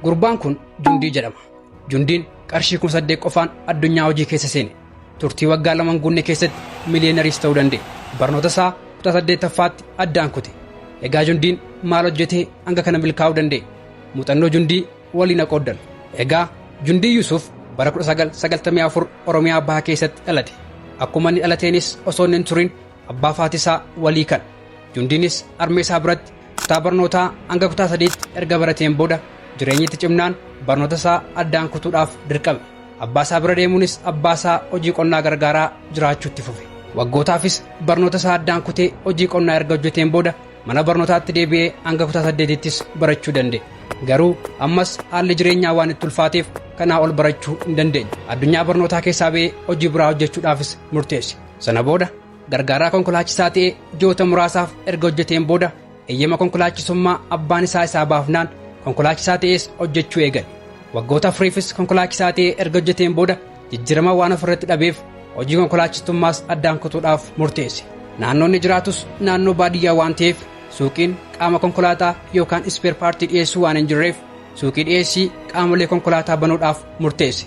Gurbaan kun Jundii jedhama. Jundiin qarshii 8,000 qofaan addunyaa hojii keessa seene. Turtii waggaa 2 guunnee keessatti miliyeenaris ta'uu danda'e. Barnoota isaa 18ffaatti addaan kute. Egaa Jundiin maal hojjetee hanga kana milkaa'uu danda'e? Muuxannoo Jundii waliin aqooddan. Egaa Jundii Yusuf bara 1994 Oromiyaa Bahaa keessatti dhalate. Akkuma inni dhalateenis osoo hin turin abbaa faatisaa walii kan. Jundiinis armee isaa biratti kutaa barnootaa hanga kutaa 3tti erga barateen booda jireenyitti cimnaan barnoota isaa addaan kutuudhaaf dirqame. Abbaa isaa bira deemuunis abbaa isaa hojii qonnaa gargaaraa jiraachuutti fufe. Waggootaafis barnoota isaa addaan kutee hojii qonnaa erga hojjeteen booda mana barnootaatti deebi'ee hanga kutaa 8ttis barachuu danda'e. Garuu ammas haalli jireenyaa waan itti ulfaateef kanaa ol barachuu hin dandeenye. Addunyaa barnootaa keessaa ba'ee hojii biraa hojjechuudhaafis murteesse. Sana booda gargaaraa konkolaachisaa ta'ee ji'oota muraasaaf erga hojjeteen booda eeyyama konkolaachisummaa abbaan isaa baafnaan konkolaachisaa ta'ees hojjechuu eegale. Waggoota 4fis konkolaachisaa ta'ee erga hojjeteen booda jijjiirama waan ofirratti dhabeef hojii konkolaachistummaas addaan kutuudhaaf murteesse. Naannoon inni jiraatus naannoo baadiyyaa waan ta'eef suuqiin qaama konkolaataa yookaan ispeer paartii dhiyeessuu waan hin jirreef suuqii dhiyeessii qaamolee konkolaataa banuudhaaf murteesse.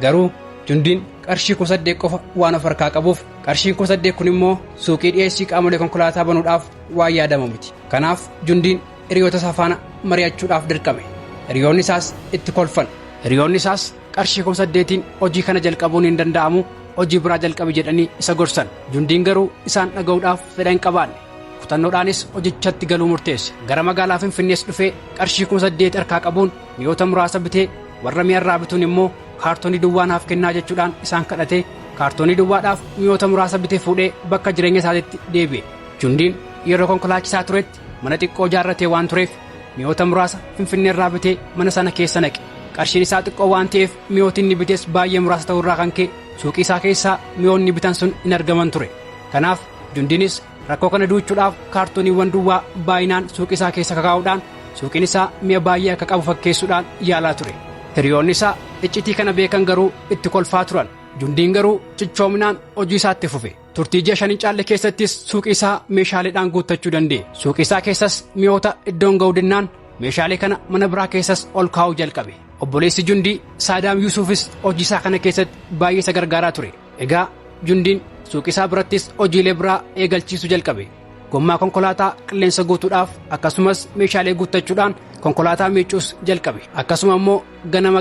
Garuu Jundiin qarshii 8,000 qofa waan of harkaa qabuuf qarshiin 8,000 kun immoo suuqii dhiyeessii qaamolee konkolaataa banuudhaaf waan yaadamu miti. Kanaaf Jundiin hiriyoota isaa faana mari'achuudhaaf dirqame. Hiriyoonni isaas itti kolfan. Hiriyoonni isaas qarshii 8,000tiin hojii kana jalqabuun hin danda'amu, hojii biraa jalqabi jedhanii isa gorsan. Jundiin garuu isaan dhaga'uudhaaf fedha hin qabaanne. Kutannoodhaanis hojichatti galuu murteesse. Gara magaalaa Finfinnees dhufee qarshii 8,000 harkaa qabuun mi'oota muraasa bitee warra mi'arraa bituun immoo kaartoonii duwwaa naaf kennaa jechuudhaan isaan kadhatee kaartoonii duwwaadhaaf mi'oota muraasa bitee fuudhee bakka jireenya isaatti deebi'e. Jundiin yeroo konkolaachisaa turetti mana xiqqoo ijaarratee waan tureef mi'oota muraasa Finfinneerraa bitee mana sana keessa naqe. Qarshiin isaa xiqqoo waan ta'eef mi'ooti inni bitees baay'ee muraasa ta'urraa kan ka'e suuqii isaa keessaa mi'oonni bitan sun hin argaman ture. Kanaaf Jundiinis rakkoo kana duuchuudhaaf kaartooniiwwan duwwaa baay'inaan suuqii isaa keessa kakaa'uudhaan suuqiin isaa mi'a baay'ee akka qabu fakkeessuudhaan yaalaa ture. Hiriyoonni isaa iccitii kana beekan garuu itti kolfaa turan. Jundiin garuu cichoominaan hojii isaatti fufe. Turtii ji'a 5 caalle keessattis suuqii isaa meeshaaleedhaan guuttachuu danda'e. Suuqii isaa keessas mi'oota iddoon ga'uu dinnaan meeshaalee kana mana biraa keessas ol kaa'uu jalqabe. Obboleessi Jundii Saadaam Yuusufis hojii isaa kana keessatti baay'ee isa gargaaraa ture. Egaa Jundiin suuqii isaa birattis hojiilee biraa eegalchiisuu jalqabe. Gommaa konkolaataa qilleensa guutuudhaaf akkasumas meeshaalee guuttachuudhaan konkolaataa miicuus jalqabe. Akkasuma immoo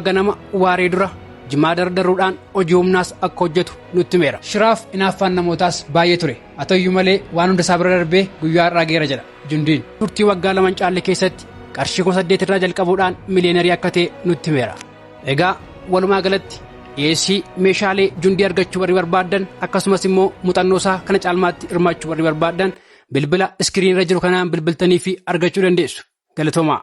ganama waaree dura jimaa dardaruudhaan hojii humnaas akka hojjetu nutti himeera. Shiraaf hinaaffaan namootaas baay'ee ture. Haa ta'uyyuu malee waan hunda isaa bira darbee guyyaa har'aa geera jedha Jundiin. Turtii waggaa 2 caalle keessatti qarshii 8,000 irraa jalqabuudhaan miliyeenarii akka ta'e nutti himeera. Egaa walumaa galatti dhiyeessii meeshaalee Jundii argachuu warri barbaaddan akkasumas immoo muuxannoo isaa kana caalmaatti hirmaachuu warri barbaaddan bilbila iskiriinirra jiru kanaan bilbiltanii fi argachuu dandeessu. Galatoomaa.